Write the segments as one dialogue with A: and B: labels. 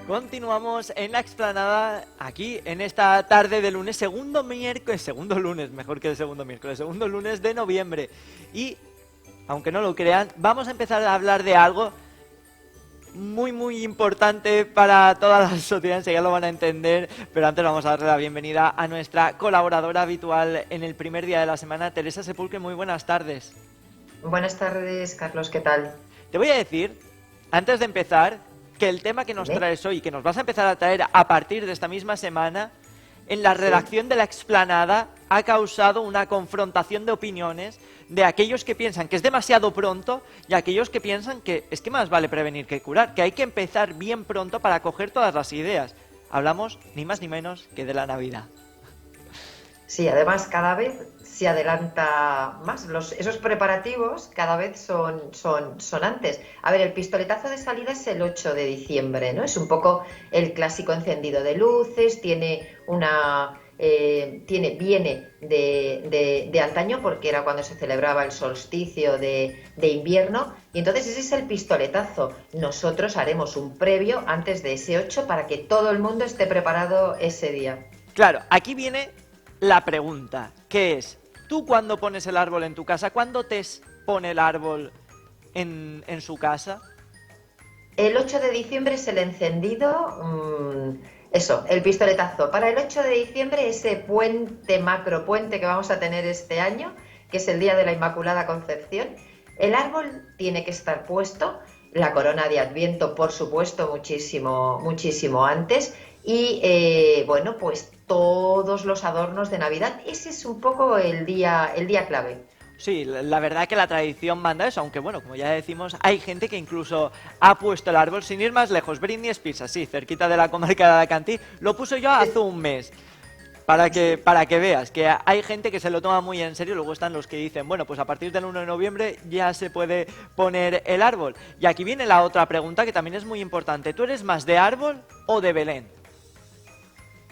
A: Continuamos en la explanada, aquí en esta tarde de lunes, segundo lunes, mejor que el segundo miércoles, segundo lunes de noviembre. Y, aunque no lo crean, vamos a empezar a hablar de algo muy importante para toda la sociedad, enseguida lo van a entender, pero antes vamos a darle la bienvenida a nuestra colaboradora habitual en el primer día de la semana, Teresa Sepulcre. Muy buenas tardes.
B: Buenas tardes, Carlos, ¿qué tal?
A: Te voy a decir, antes de empezar, que el tema que nos traes hoy, que nos vas a empezar a traer a partir de esta misma semana, en la redacción de La Explanada ha causado una confrontación de opiniones de aquellos que piensan que es demasiado pronto y aquellos que piensan que es que más vale prevenir que curar, que hay que empezar bien pronto para coger todas las ideas. Hablamos ni más ni menos que de la Navidad.
B: Sí, además cada vez se adelanta más, esos preparativos cada vez son antes. A ver, el pistoletazo de salida es el 8 de diciembre, ¿no? Es un poco el clásico encendido de luces, viene de antaño porque era cuando se celebraba el solsticio de invierno, y entonces ese es el pistoletazo. Nosotros haremos un previo antes de ese 8 para que todo el mundo esté preparado ese día.
A: Claro, aquí viene la pregunta, que es, ¿tú cuándo pones el árbol en tu casa? ¿Cuándo Tess pone el árbol en su casa?
B: El 8 de diciembre es el encendido, el pistoletazo. Para el 8 de diciembre, ese macro puente que vamos a tener este año, que es el Día de la Inmaculada Concepción, el árbol tiene que estar puesto, la corona de Adviento, por supuesto, muchísimo antes, y pues todos los adornos de Navidad. Ese es un poco el día clave.
A: Sí, la verdad que la tradición manda eso, aunque bueno, como ya decimos, hay gente que incluso ha puesto el árbol sin ir más lejos. Britney Spears, así, cerquita de la comarca de Alacantí, lo puso yo hace un mes. Para que veas que hay gente que se lo toma muy en serio. Luego están los que dicen, bueno, pues a partir del 1 de noviembre ya se puede poner el árbol. Y aquí viene la otra pregunta que también es muy importante. ¿Tú eres más de árbol o de Belén?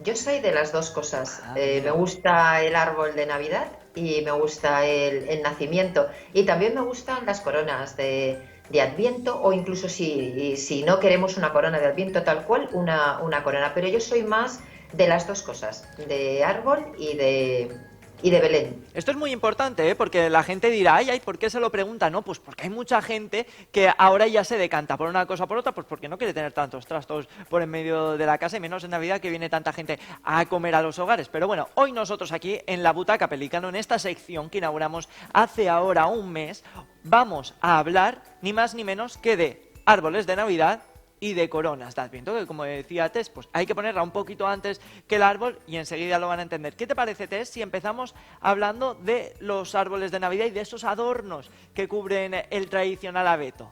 B: Yo soy de las dos cosas. Me gusta el árbol de Navidad y me gusta el nacimiento. Y también me gustan las coronas de Adviento, o incluso si no queremos una corona de Adviento tal cual, una corona. Pero yo soy más de las dos cosas, de árbol y de Belén.
A: Esto es muy importante, porque la gente dirá, ay, ¿por qué se lo pregunta? No, pues porque hay mucha gente que ahora ya se decanta por una cosa o por otra, pues porque no quiere tener tantos trastos por en medio de la casa, y menos en Navidad, que viene tanta gente a comer a los hogares. Pero bueno, hoy nosotros aquí en la Butaca Pelicano, en esta sección que inauguramos hace ahora un mes, vamos a hablar ni más ni menos que de árboles de Navidad y de coronas de Adviento, que como decía Tess, pues hay que ponerla un poquito antes que el árbol y enseguida lo van a entender. ¿Qué te parece, Tess, si empezamos hablando de los árboles de Navidad y de esos adornos que cubren el tradicional abeto?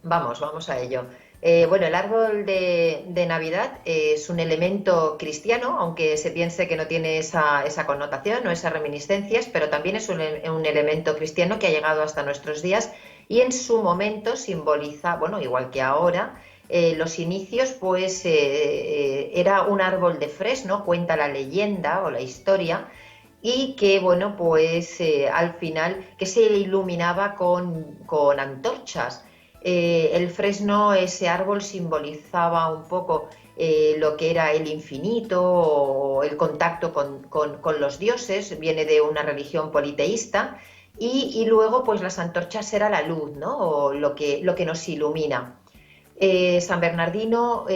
B: Vamos a ello. El árbol de Navidad es un elemento cristiano, aunque se piense que no tiene esa connotación o esas reminiscencias, pero también es un elemento cristiano que ha llegado hasta nuestros días, y en su momento simboliza, bueno, igual que ahora, los inicios, pues era un árbol de fresno, cuenta la leyenda o la historia, y que, bueno, pues al final que se iluminaba con antorchas. El fresno, ese árbol, simbolizaba un poco lo que era el infinito o el contacto con los dioses, viene de una religión politeísta, y luego pues las antorchas era la luz, ¿no? O lo que nos ilumina. San Bernardino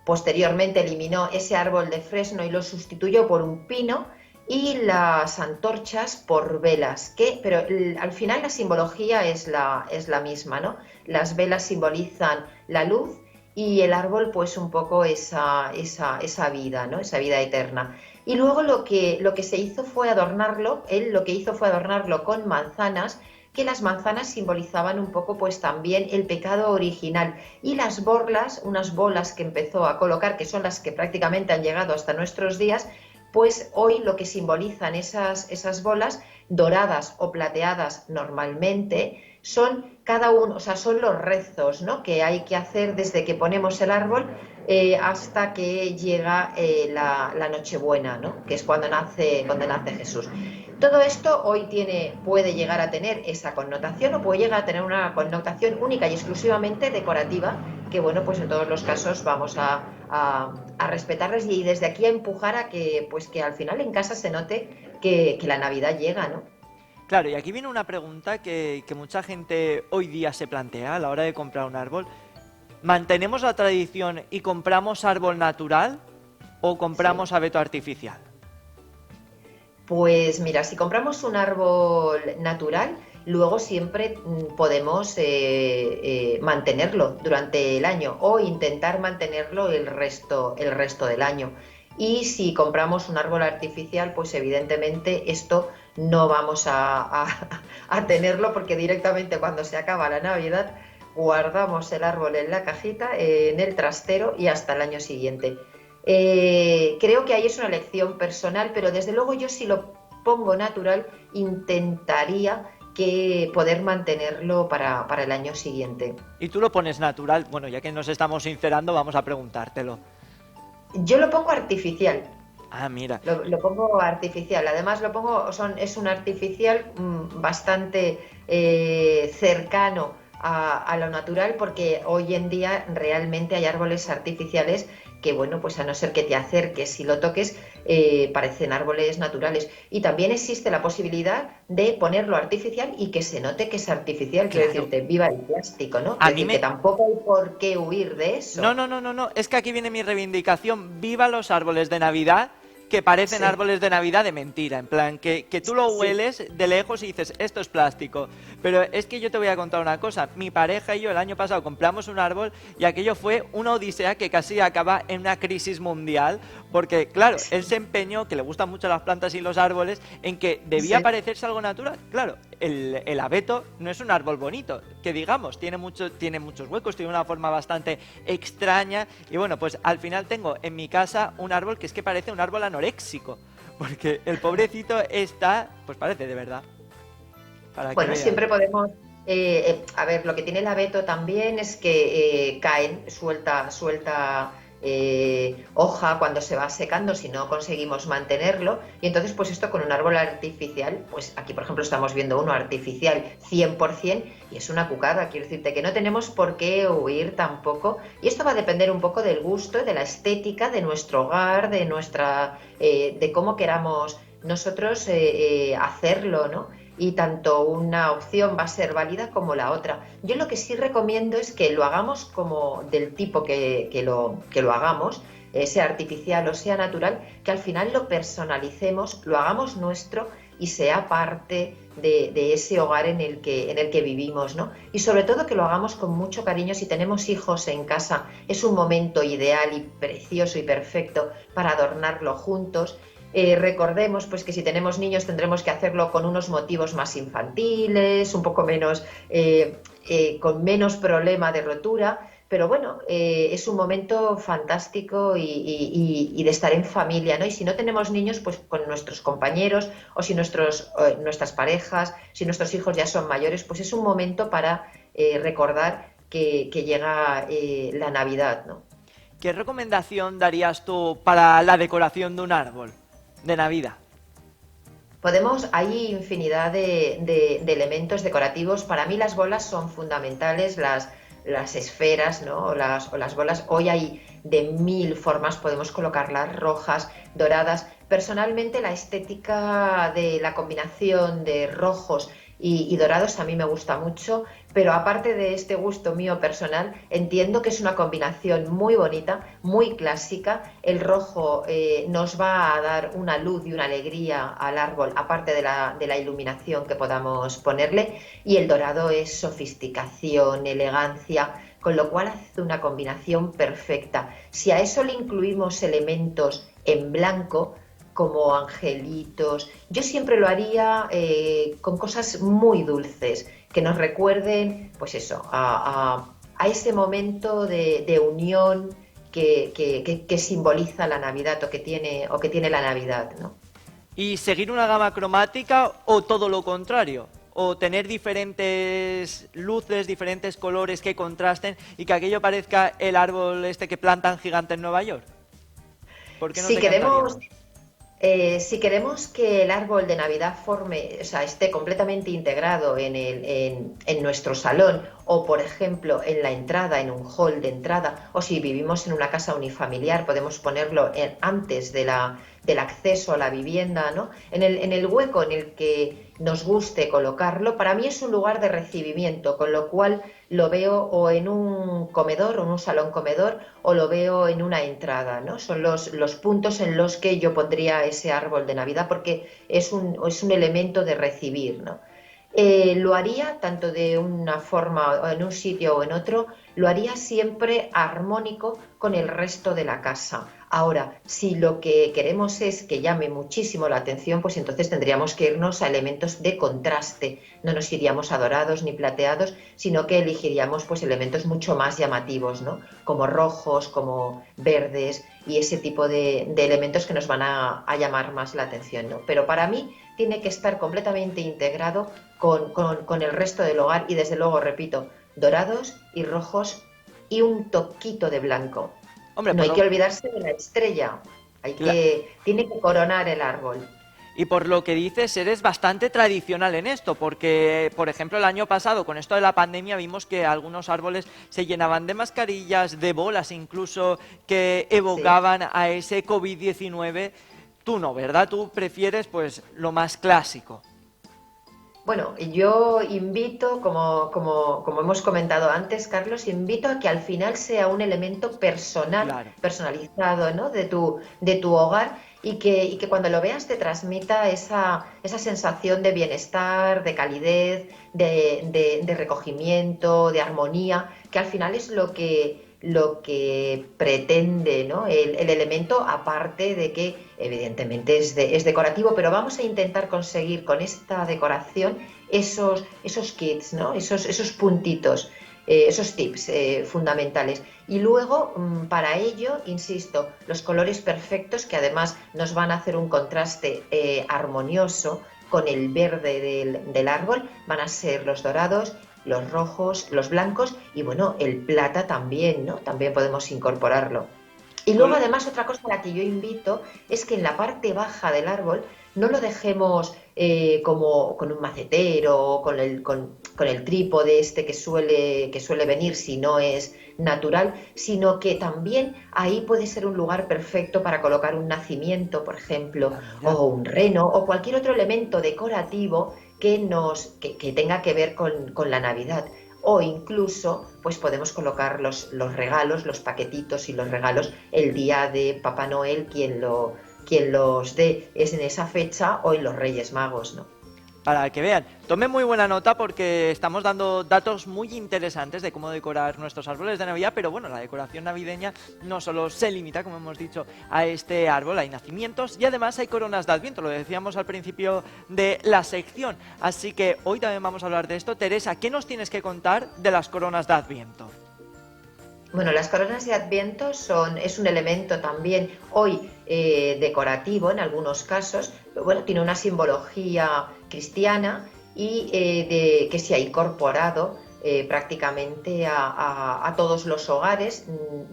B: posteriormente eliminó ese árbol de fresno y lo sustituyó por un pino, y las antorchas por velas, pero al final la simbología es la misma, ¿no? Las velas simbolizan la luz y el árbol pues un poco esa vida, ¿no? Esa vida eterna. Y luego lo que se hizo fue adornarlo, él lo que hizo fue adornarlo con manzanas, que las manzanas simbolizaban un poco pues también el pecado original, y las borlas, unas bolas que empezó a colocar, que son las que prácticamente han llegado hasta nuestros días, pues hoy lo que simbolizan esas bolas, doradas o plateadas normalmente, son cada uno, o sea, son los rezos, ¿no?, que hay que hacer desde que ponemos el árbol hasta que llega la Nochebuena, ¿no?, que es cuando nace Jesús. Todo esto hoy puede llegar a tener esa connotación o puede llegar a tener una connotación única y exclusivamente decorativa, que bueno, pues en todos los casos vamos a respetarles y desde aquí a empujar a que, pues que al final en casa se note que la Navidad llega, ¿no?
A: Claro, y aquí viene una pregunta que mucha gente hoy día se plantea a la hora de comprar un árbol. ¿Mantenemos la tradición y compramos árbol natural o
B: Sí.
A: compramos abeto artificial?
B: Pues mira, si compramos un árbol natural, luego siempre podemos mantenerlo durante el año o intentar mantenerlo el resto del año. Y si compramos un árbol artificial, pues evidentemente esto no vamos a tenerlo porque directamente cuando se acaba la Navidad guardamos el árbol en la cajita, en el trastero y hasta el año siguiente. Creo que ahí es una elección personal, pero desde luego yo si lo pongo natural intentaría que poder mantenerlo para el año siguiente.
A: Y tú lo pones natural. Bueno, ya que nos estamos sincerando, vamos a preguntártelo.
B: Yo lo pongo artificial.
A: Ah, mira.
B: Lo pongo artificial. Además es un artificial bastante cercano a lo natural porque hoy en día realmente hay árboles artificiales que, bueno, pues a no ser que te acerques y lo toques, parecen árboles naturales. Y también existe la posibilidad de ponerlo artificial y que se note que es artificial. Quiero
A: Claro.
B: decirte, viva el plástico, ¿no?
A: A
B: Quiero
A: mí
B: decir que
A: me...
B: tampoco hay por qué huir de
A: No,
B: eso.
A: no, no, no, no. Es que aquí viene mi reivindicación. Viva los árboles de Navidad que parecen
B: Sí,
A: árboles de Navidad de mentira. En plan, que tú lo
B: sí,
A: hueles de lejos y dices, esto es plástico. Pero es que yo te voy a contar una cosa. Mi pareja y yo el año pasado compramos un árbol y aquello fue una odisea que casi acaba en una crisis mundial. Porque, claro, él se empeñó, que le gustan mucho las plantas y los árboles, en que debía
B: sí.
A: parecerse algo natural. Claro, el abeto no es un árbol bonito, que digamos, tiene muchos huecos, tiene una forma bastante extraña. Y bueno, pues al final tengo en mi casa un árbol que es que parece un árbol anoréxico. Porque el pobrecito está, pues parece de verdad, para que
B: Bueno,
A: veas.
B: siempre podemos. A ver, lo que tiene el abeto también es que suelta hoja cuando se va secando si no conseguimos mantenerlo. Y entonces, pues esto con un árbol artificial, pues aquí por ejemplo estamos viendo uno artificial 100% y es una cucada. Quiero decirte que no tenemos por qué huir tampoco. Y esto va a depender un poco del gusto, de la estética, de nuestro hogar, de cómo queramos nosotros hacerlo, ¿no? Y tanto una opción va a ser válida como la otra. Yo lo que sí recomiendo es que lo hagamos como del tipo que lo hagamos, sea artificial o sea natural, que al final lo personalicemos, lo hagamos nuestro y sea parte de ese hogar en el que vivimos, ¿no? Y sobre todo que lo hagamos con mucho cariño. Si tenemos hijos en casa, es un momento ideal y precioso y perfecto para adornarlo juntos. Recordemos pues que si tenemos niños tendremos que hacerlo con unos motivos más infantiles, un poco menos, con menos problema de rotura, pero bueno, es un momento fantástico y de estar en familia, ¿no? Y si no tenemos niños, pues con nuestros compañeros o si nuestras parejas, si nuestros hijos ya son mayores, pues es un momento para recordar que llega la Navidad, ¿no?
A: ¿Qué recomendación darías tú para la decoración de un árbol de Navidad?
B: Hay infinidad de elementos decorativos. Para mí las bolas son fundamentales, las esferas, ¿no? O las bolas. Hoy hay de mil formas, podemos colocarlas rojas, doradas. Personalmente la estética de la combinación de rojos y dorados a mí me gusta mucho, pero aparte de este gusto mío personal, entiendo que es una combinación muy bonita, muy clásica. El rojo nos va a dar una luz y una alegría al árbol, aparte de la iluminación que podamos ponerle, y el dorado es sofisticación, elegancia, con lo cual hace una combinación perfecta. Si a eso le incluimos elementos en blanco, como angelitos. Yo siempre lo haría con cosas muy dulces, que nos recuerden, pues eso, a ese momento de unión que simboliza la Navidad o que tiene la Navidad, ¿no?
A: ¿Y seguir una gama cromática o todo lo contrario? o tener diferentes luces, diferentes colores que contrasten y que aquello parezca el árbol este que plantan gigante en Nueva York? ¿Por qué nos
B: Si queremos,
A: decantaríamos?
B: si queremos que el árbol de Navidad forme, o sea, esté completamente integrado en nuestro salón o, por ejemplo, en la entrada, en un hall de entrada, o si vivimos en una casa unifamiliar, podemos ponerlo antes del acceso a la vivienda, ¿no? En el hueco en el que nos guste colocarlo, para mí es un lugar de recibimiento, con lo cual lo veo o en un comedor o en un salón comedor o lo veo en una entrada, ¿no? Son los puntos en los que yo pondría ese árbol de Navidad porque es un elemento de recibir, ¿no? Lo haría tanto de una forma o en un sitio o en otro, lo haría siempre armónico con el resto de la casa. Ahora, si lo que queremos es que llame muchísimo la atención, pues entonces tendríamos que irnos a elementos de contraste. No nos iríamos a dorados ni plateados, sino que elegiríamos pues elementos mucho más llamativos, ¿no? Como rojos, como verdes y ese tipo de elementos que nos van a llamar más la atención, ¿no? Pero para mí tiene que estar completamente integrado con el resto del hogar y desde luego, repito, dorados y rojos y un toquito de blanco.
A: Hombre,
B: No hay que olvidarse de la estrella, tiene que coronar el árbol.
A: y por lo que dices, eres bastante tradicional en esto, porque, por ejemplo, el año pasado, con esto de la pandemia, vimos que algunos árboles se llenaban de mascarillas, de bolas incluso, que
B: Sí.
A: evocaban a ese COVID-19. Tú no, ¿verdad? Tú prefieres, pues, lo más clásico.
B: Bueno, yo invito, como hemos comentado antes, Carlos, invito a que al final sea un elemento personal,
A: Claro.
B: personalizado, ¿no? de tu hogar y que cuando lo veas te transmita esa sensación de bienestar, de calidez, de recogimiento, de armonía, que al final es lo que pretende, ¿no? El elemento, aparte de que evidentemente es decorativo, pero vamos a intentar conseguir con esta decoración esos kits, ¿no? Esos puntitos, esos tips fundamentales. Y luego, para ello, insisto, los colores perfectos que además nos van a hacer un contraste armonioso con el verde del árbol, van a ser los dorados, los rojos, los blancos y bueno, el plata también, ¿no? También podemos incorporarlo. Y luego
A: Col-
B: además otra cosa a la que yo invito es que en la parte baja del árbol no lo dejemos como con un macetero o con el trípode este que suele venir si no es natural, sino que también ahí puede ser un lugar perfecto para colocar un nacimiento, por ejemplo,
A: Ah, mira.
B: o un reno o cualquier otro elemento decorativo que tenga que ver con la Navidad. O incluso, pues podemos colocar los regalos, los paquetitos y los regalos el día de Papá Noel, quien los dé es en esa fecha o en los Reyes Magos, ¿no?
A: Para que vean. Tomen muy buena nota porque estamos dando datos muy interesantes de cómo decorar nuestros árboles de Navidad, pero bueno, la decoración navideña no solo se limita, como hemos dicho, a este árbol, hay nacimientos y además hay coronas de Adviento, lo decíamos al principio de la sección. Así que hoy también vamos a hablar de esto. Teresa, ¿qué nos tienes que contar de las coronas de Adviento?
B: Bueno, las coronas de Adviento es un elemento también hoy decorativo en algunos casos, pero bueno, tiene una simbología cristiana y que se ha incorporado prácticamente a todos los hogares.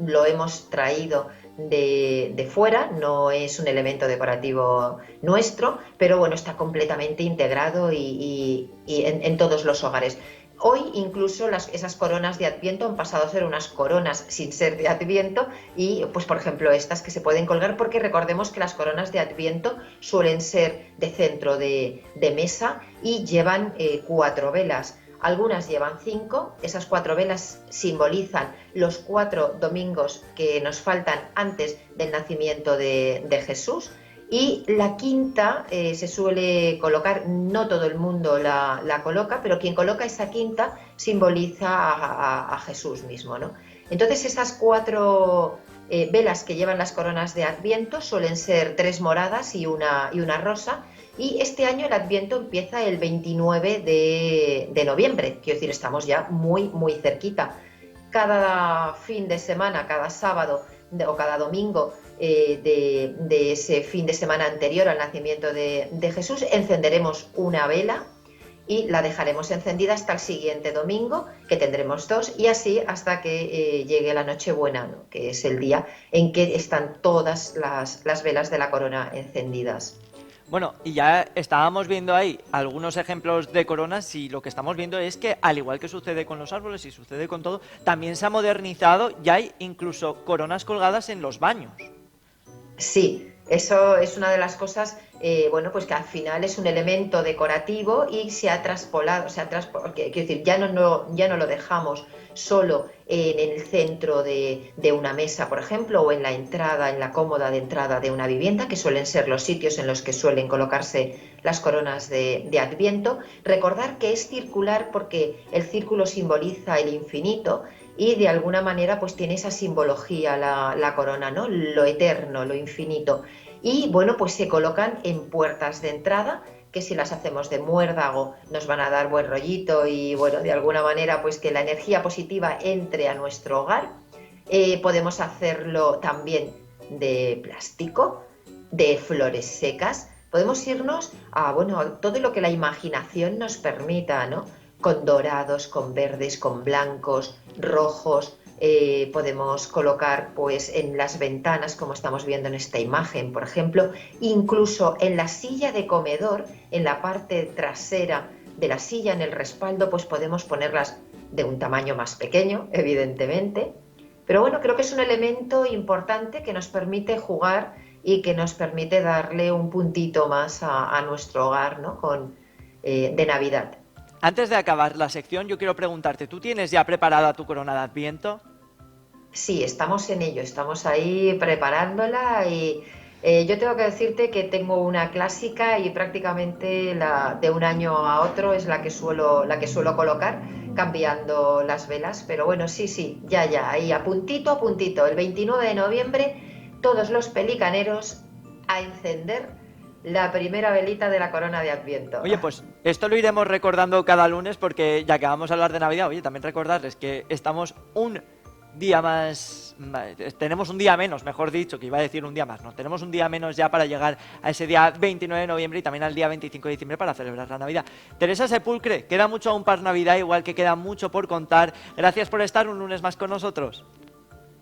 B: Lo hemos traído de fuera, no es un elemento decorativo nuestro, pero bueno, está completamente integrado y en todos los hogares. Hoy incluso esas coronas de Adviento han pasado a ser unas coronas sin ser de Adviento y pues por ejemplo estas que se pueden colgar porque recordemos que las coronas de Adviento suelen ser de centro de mesa y llevan 4 velas. Algunas llevan 5, esas 4 velas simbolizan los 4 domingos que nos faltan antes del nacimiento de Jesús. Y la quinta se suele colocar, no todo el mundo la coloca, pero quien coloca esa quinta simboliza a Jesús mismo, ¿no? Entonces esas 4 velas que llevan las coronas de Adviento suelen ser 3 moradas y una rosa. Y este año el Adviento empieza el 29 de noviembre, quiero decir, estamos ya muy, muy cerquita. Cada fin de semana, cada sábado o cada domingo de ese fin de semana anterior al nacimiento de Jesús, encenderemos una vela y la dejaremos encendida hasta el siguiente domingo, que tendremos 2, y así hasta que llegue la Nochebuena, ¿no? Que es el día en que están todas las velas de la corona encendidas.
A: Bueno, y ya estábamos viendo ahí algunos ejemplos de coronas y lo que estamos viendo es que, al igual que sucede con los árboles y sucede con todo, también se ha modernizado y hay incluso coronas colgadas en los baños.
B: Sí, eso es una de las cosas, bueno, pues que al final es un elemento decorativo y se ha traspolado, quiero decir, ya no lo dejamos solo en el centro de una mesa, por ejemplo, o en la entrada, en la cómoda de entrada de una vivienda, que suelen ser los sitios en los que suelen colocarse las coronas de Adviento. Recordar que es circular porque el círculo simboliza el infinito y de alguna manera pues tiene esa simbología la corona, ¿no? Lo eterno, lo infinito. Y bueno, pues se colocan en puertas de entrada, que si las hacemos de muérdago nos van a dar buen rollito y bueno, de alguna manera pues que la energía positiva entre a nuestro hogar. Podemos hacerlo también de plástico, de flores secas. Podemos irnos a, bueno, todo lo que la imaginación nos permita, ¿no? Con dorados, con verdes, con blancos, rojos. Podemos colocar pues en las ventanas, como estamos viendo en esta imagen, por ejemplo, incluso en la silla de comedor, en la parte trasera de la silla, en el respaldo, pues podemos ponerlas de un tamaño más pequeño, evidentemente. Pero bueno, creo que es un elemento importante que nos permite jugar y que nos permite darle un puntito más a nuestro hogar, ¿no? De Navidad.
A: Antes de acabar la sección, yo quiero preguntarte, ¿tú tienes ya preparada tu corona de Adviento?
B: Sí, estamos en ello, estamos ahí preparándola y yo tengo que decirte que tengo una clásica y prácticamente de un año a otro es la que suelo colocar, cambiando las velas, pero bueno, sí, sí, ya, ahí a puntito, el 29 de noviembre, todos los pelicaneros a encender la primera velita de la corona de Adviento.
A: Oye, pues esto lo iremos recordando cada lunes porque ya que vamos a hablar de Navidad, oye, también recordarles que estamos un día más, tenemos un día menos, mejor dicho, que iba a decir un día más, no, tenemos un día menos ya para llegar a ese día 29 de noviembre y también al día 25 de diciembre para celebrar la Navidad. Teresa Sepulcre, queda mucho aún para Navidad, igual que queda mucho por contar. Gracias por estar un lunes más con nosotros.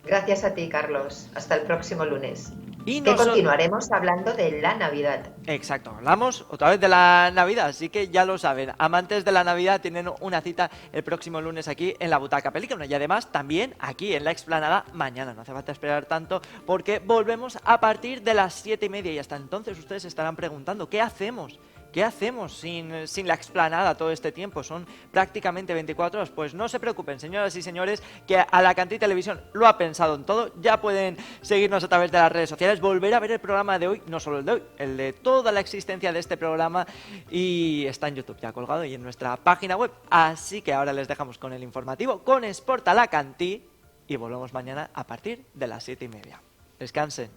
B: Gracias a ti, Carlos. Hasta el próximo lunes.
A: Y
B: Que
A: nosotros...
B: continuaremos hablando de la Navidad.
A: Exacto, hablamos otra vez de la Navidad, así que ya lo saben, amantes de la Navidad tienen una cita el próximo lunes aquí en la Butaca Pelícano y además también aquí en la Explanada mañana, no hace falta esperar tanto porque volvemos a partir de las 7:30 y hasta entonces ustedes se estarán preguntando, ¿qué hacemos? ¿Qué hacemos sin la Explanada todo este tiempo? Son prácticamente 24 horas. Pues no se preocupen, señoras y señores, que Alacantí Televisión lo ha pensado en todo. Ya pueden seguirnos a través de las redes sociales, volver a ver el programa de hoy, no solo el de hoy, el de toda la existencia de este programa y está en YouTube ya colgado y en nuestra página web. Así que ahora les dejamos con el informativo, con Sport Alacantí y volvemos mañana a partir de las 7:30. Descansen.